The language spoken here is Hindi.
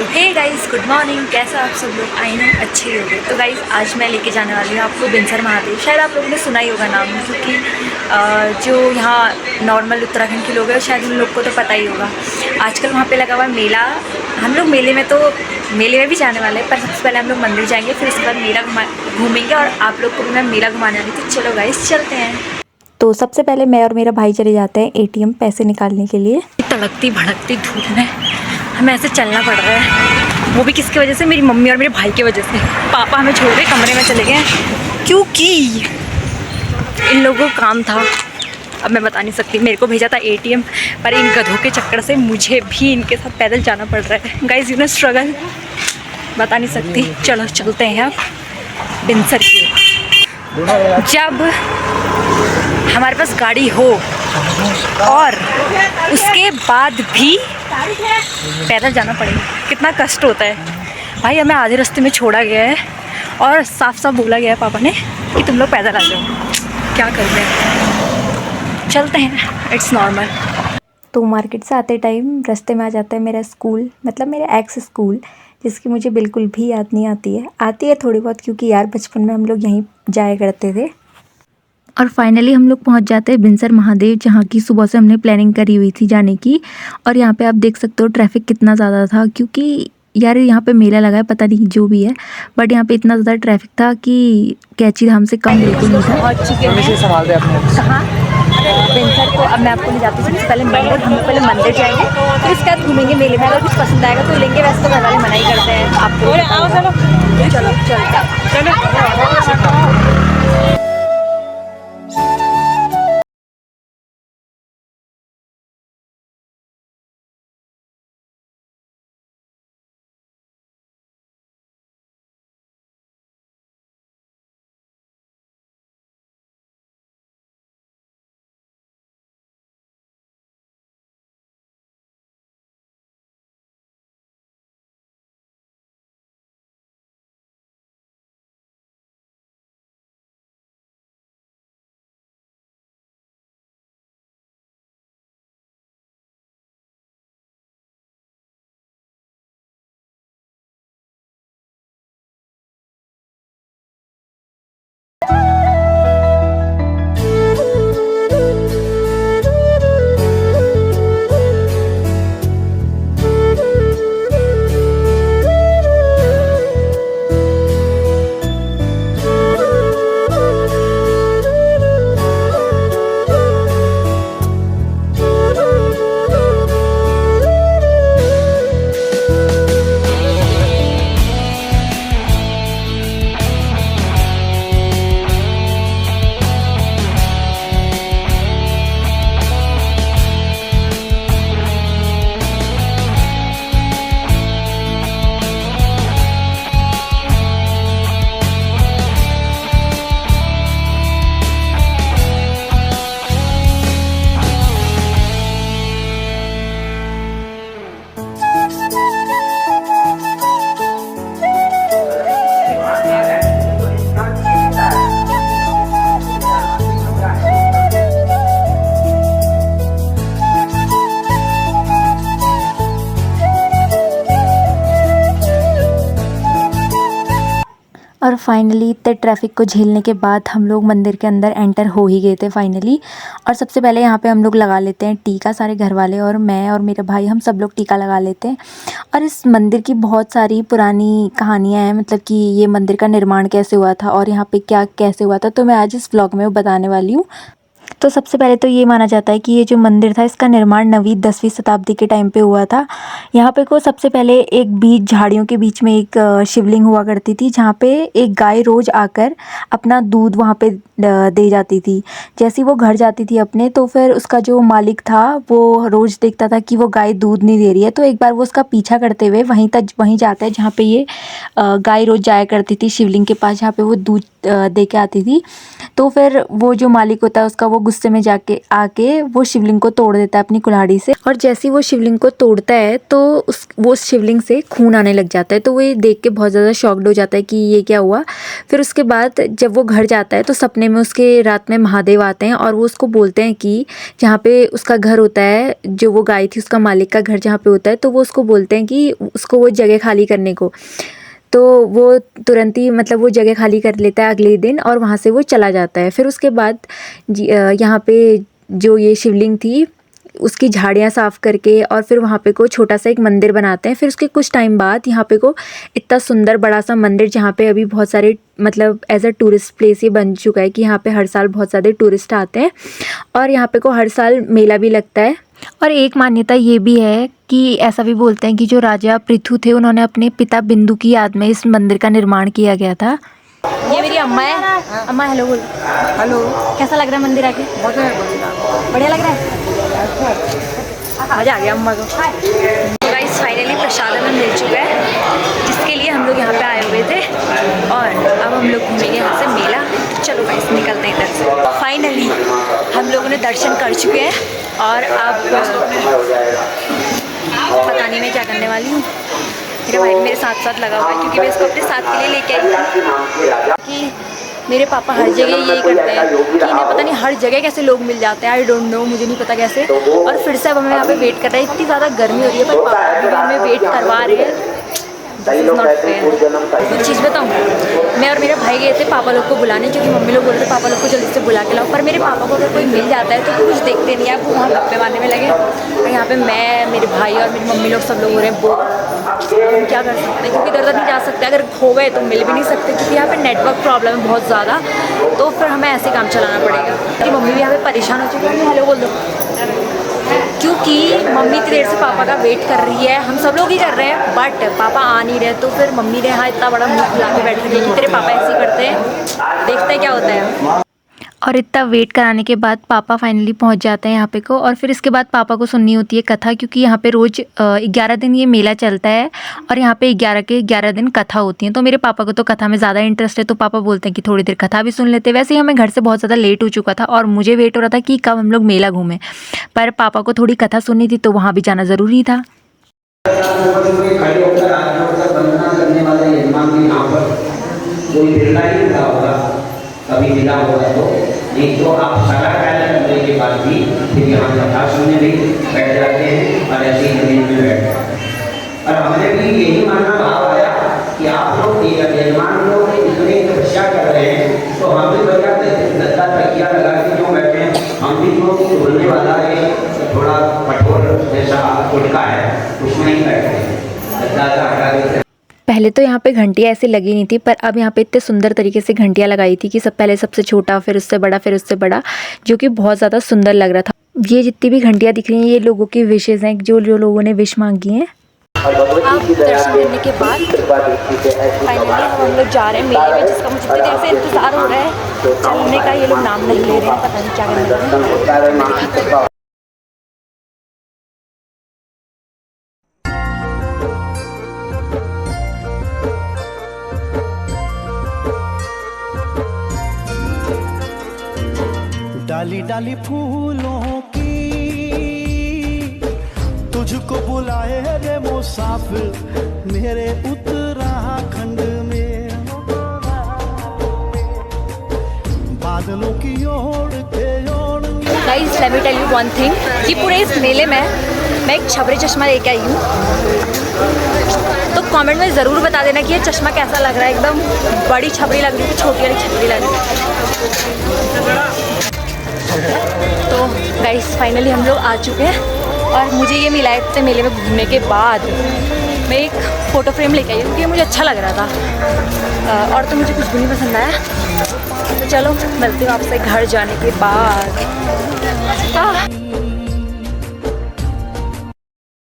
तो हे गाइस, गुड मॉर्निंग। कैसा आप सब लोग? आई नो अच्छे ही होंगे। तो गाइस, आज मैं लेके जाने वाली हूँ आपको बिनसर महादेव। शायद आप लोगों ने सुना ही होगा नाम, क्योंकि जो यहाँ नॉर्मल उत्तराखंड के लोग हैं शायद उन लोग को तो पता ही होगा। आजकल वहाँ पे लगा हुआ मेला। हम लोग मेले में भी जाने वाले हैं, पर सबसे पहले हम लोग मंदिर जाएंगे, फिर उसके बाद मेला घूमेंगे और आप लोग को भी मैं मेला घुमाने वाली। तो चलो गाइस, चलते हैं। तो सबसे पहले मैं और मेरा भाई चले जाते हैं एटीएम पैसे निकालने के लिए। तड़कती भड़कती धूप में हमें ऐसे चलना पड़ रहा है, वो भी किसकी वजह से? मेरी मम्मी और मेरे भाई की वजह से। पापा हमें छोड़ के कमरे में चले गए क्योंकि इन लोगों को काम था। अब मैं बता नहीं सकती, मेरे को भेजा था एटीएम, पर इन गधों के चक्कर से मुझे भी इनके साथ पैदल जाना पड़ रहा है। गाइस, यू नो स्ट्रगल, बता नहीं सकती। चलो चलते हैं अब बिनसर की। जब हमारे पास गाड़ी हो और उसके बाद भी पैदल जाना पड़ेगा, कितना कष्ट होता है भाई। हमें आधे रास्ते में छोड़ा गया है और साफ साफ बोला गया है पापा ने कि तुम लोग पैदल आ जाओ। क्या करते हैं, चलते हैं, इट्स नॉर्मल। तो मार्केट से आते टाइम रास्ते में आ जाता है मेरा स्कूल, मतलब मेरा एक्स स्कूल, जिसकी मुझे बिल्कुल भी याद नहीं आती है थोड़ी बहुत, क्योंकि यार बचपन में हम लोग यहीं जाया करते थे। और फाइनली हम लोग पहुंच जाते हैं बिनसर महादेव, जहाँ की सुबह से हमने प्लानिंग करी हुई थी जाने की। और यहाँ पे आप देख सकते हो ट्रैफिक कितना ज़्यादा था, क्योंकि यार यहाँ पे मेला लगा है, पता नहीं जो भी है, बट यहाँ पे इतना ज़्यादा ट्रैफिक था कि कैची धाम से कम बिल्कुल नहीं था। पहुँच चुके हैं कहाँ? बिनसर। तो अब मैं आपको ले जाती हूँ सबसे पहले मंदिर। हम लोग पहले मंदिर जाएंगे, फिर इसके बाद घूमेंगे मेले में। अगर कुछ पसंद आएगा तो लेंगे, वैसे तो घर वाले मना ही करते हैं आपको। चलो चलो। और फाइनली इतने ट्रैफिक को झेलने के बाद हम लोग मंदिर के अंदर एंटर हो ही गए थे फाइनली। और सबसे पहले यहाँ पे हम लोग लगा लेते हैं टीका, सारे घर वाले और मैं और मेरा भाई, हम सब लोग टीका लगा लेते हैं। और इस मंदिर की बहुत सारी पुरानी कहानियाँ हैं, मतलब कि ये मंदिर का निर्माण कैसे हुआ था और यहाँ पे क्या कैसे हुआ था, तो मैं आज इस व्लॉग में वो बताने वाली हूँ। तो सबसे पहले तो ये माना जाता है कि ये जो मंदिर था, इसका निर्माण 9वीं 10वीं शताब्दी के टाइम पे हुआ था। यहाँ पे को सबसे पहले एक बीच झाड़ियों के बीच में एक शिवलिंग हुआ करती थी, जहाँ पे एक गाय रोज़ आकर अपना दूध वहाँ पे दे जाती थी। जैसे ही वो घर जाती थी अपने, तो फिर उसका जो मालिक था वो रोज़ देखता था कि वो गाय दूध नहीं दे रही है, तो एक बार वो उसका पीछा करते हुए वहीं जाता है जहाँ पे ये गाय रोज़ जाया करती थी शिवलिंग के पास, जहाँ पे वो दूध दे के आती थी। तो फिर वो जो मालिक होता है उसका वो गुस्से में जाके आके वो शिवलिंग को तोड़ देता है अपनी कुल्हाड़ी से। और जैसे ही वो शिवलिंग को तोड़ता है तो वो शिवलिंग से खून आने लग जाता है। तो वो ये देख के बहुत ज़्यादा शॉक्ड हो जाता है कि ये क्या हुआ। फिर उसके बाद जब वो घर जाता है तो सपने में उसके रात में महादेव आते हैं और वो उसको बोलते हैं कि जहाँ पे उसका घर होता है, जो वो गाय थी उसका मालिक का घर जहाँ पे होता है, तो वो उसको बोलते हैं कि उसको वो जगह खाली करने को। तो वो तुरंत ही मतलब वो जगह खाली कर लेता है अगले दिन और वहाँ से वो चला जाता है। फिर उसके बाद यहाँ पे जो ये शिवलिंग थी उसकी झाड़ियाँ साफ़ करके और फिर वहाँ पे को छोटा सा एक मंदिर बनाते हैं। फिर उसके कुछ टाइम बाद यहाँ पे को इतना सुंदर बड़ा सा मंदिर, जहाँ पे अभी बहुत सारे मतलब एज अ टूरिस्ट प्लेस ये बन चुका है कि यहाँ पे हर साल बहुत ज़्यादा टूरिस्ट आते हैं और यहाँ पे को हर साल मेला भी लगता है। और एक मान्यता ये भी है कि ऐसा भी बोलते हैं कि जो राजा पृथु थे उन्होंने अपने पिता बिंदु की याद में इस मंदिर का निर्माण किया गया था। ये मेरी अम्मा है। अम्मा हेलो बोल। हेलो। कैसा लग रहा है मंदिर आके? बहुत बढ़िया लग रहा है। मजा आ गया अम्मा को। तो गाइस फाइनली प्रसाद हमें मिल चुका है जिसके लिए हम लोग यहाँ पे आए हुए थे और अब हम लोग घूमेंगे यहाँ से मेला। चलो गाइस निकलते हैं इधर से। फाइनली हम लोगों ने दर्शन कर चुके हैं और अब पता नहीं मैं क्या करने वाली हूँ। मेरा भाई मेरे साथ साथ लगा हुआ है क्योंकि मैं इसको अपने साथ के लिए लेके आई थी कि मेरे पापा हर जगह यही करते हैं कि इन्हें पता नहीं हर जगह कैसे लोग मिल जाते हैं। आई डोंट नो, मुझे नहीं पता कैसे। और फिर से अब हमें यहाँ पे वेट कर रहे हैं। इतनी ज़्यादा गर्मी हो रही है पर पापा अभी भी हमें वेट करवा रहे हैं। कुछ चीज़ बताऊँ, मैं और मेरे भाई गए थे पापा लोग को बुलाने क्योंकि मम्मी लोग बोल रहे थे पापा लोग को जल्दी से बुला के लाओ। पर मेरे पापा को अगर कोई मिल जाता है तो कुछ देखते नहीं है, वो वहाँ गप्पे मारने में लगे। और यहाँ पे मैं, मेरे भाई और मेरी मम्मी लोग सब लोग हो रहे हैं बोर। हम क्या कर सकते हैं क्योंकि इधर उधर नहीं जा सकते। अगर खो गए तो मिल भी नहीं सकते क्योंकि यहाँ पे नेटवर्क प्रॉब्लम है बहुत ज़्यादा। तो फिर हमें ऐसे काम चलाना पड़ेगा। मेरी मम्मी भी यहाँ पे परेशान हो चुकी है। हेलो बोल दो। क्योंकि मम्मी इतनी देर से पापा का वेट कर रही है, हम सब लोग ही कर रहे हैं बट पापा आ नहीं रहे। तो फिर मम्मी ने यहाँ इतना बड़ा मुँह फुला के बैठ रही है कि तेरे पापा ऐसे ही करते हैं, देखते हैं क्या होता है। और इतना वेट कराने के बाद पापा फाइनली पहुंच जाते हैं यहाँ पे को। और फिर इसके बाद पापा को सुननी होती है कथा, क्योंकि यहाँ पे रोज़ 11 दिन ये मेला चलता है और यहाँ पे 11 के 11 दिन कथा होती है। तो मेरे पापा को तो कथा में ज़्यादा इंटरेस्ट है तो पापा बोलते हैं कि थोड़ी देर कथा भी सुन लेते। वैसे ही हमें घर से बहुत ज़्यादा लेट हो चुका था और मुझे वेट हो रहा था कि कब हम लोग मेला घूमें, पर पापा को थोड़ी कथा सुननी थी तो वहाँ भी जाना ज़रूरी था। कभी मिला होगा तो नहीं तो आप सारा कार्य करने के बाद भी फिर यहाँ कथा सुनने भी बैठ जाते हैं और ऐसे ही जमीन में बैठ जाते हैं। और हमने भी यही मानना भाव आया कि आप लोग यजमान लोग इतने तपस्या कर रहे हैं तो हम भी बढ़िया गद्दा तकिया लगा के क्यों बैठे हैं। हम भी जो बोलने वाला है थोड़ा कठोर जैसा गुटका है उसमें ही बैठते हैं, गद्दा का हटा देते हैं। पहले तो यहाँ पे घंटियाँ ऐसे लगी नहीं थी पर अब यहाँ पे इतने सुंदर तरीके से घंटियाँ लगाई थी कि सब पहले सबसे छोटा फिर उससे बड़ा फिर उससे बड़ा, जो कि बहुत ज़्यादा सुंदर लग रहा था। ये जितनी भी घंटियाँ दिख रही हैं ये लोगों की विशेज़ हैं, जो जो लोगों ने विश मांगी हैं। अब दर्शन करने के बाद फाइनली हम लोग जा रहे हैं मेले में, जिसका मुझे इतनी देर से इंतज़ार हो रहा है। चलने का ये लोग नाम नहीं ले रहे हैं, पता नहीं क्या करने। डाली डाली फूलों की तुझको बुलाए रे मुसाफिर मेरे उत्तराखंड में, बादलों की ओर के ओर। Guys let me tell you one thing कि पूरे इस मेले में मैं एक छबरी चश्मा लेके आई हूँ। तो कमेंट में ज़रूर बता देना कि ये चश्मा कैसा लग रहा है। एकदम बड़ी छबरी लग रही है, छोटी वाली छबरी लग रही है। तो गाइस फाइनली हम लोग आ चुके हैं और मुझे ये मिला है इतने मेले में घूमने के बाद। मैं एक फ़ोटो फ्रेम लेके आई हूँ क्योंकि मुझे अच्छा लग रहा था और तो मुझे कुछ भी नहीं पसंद आया। तो चलो मिलती हूँ आपसे घर जाने के बाद।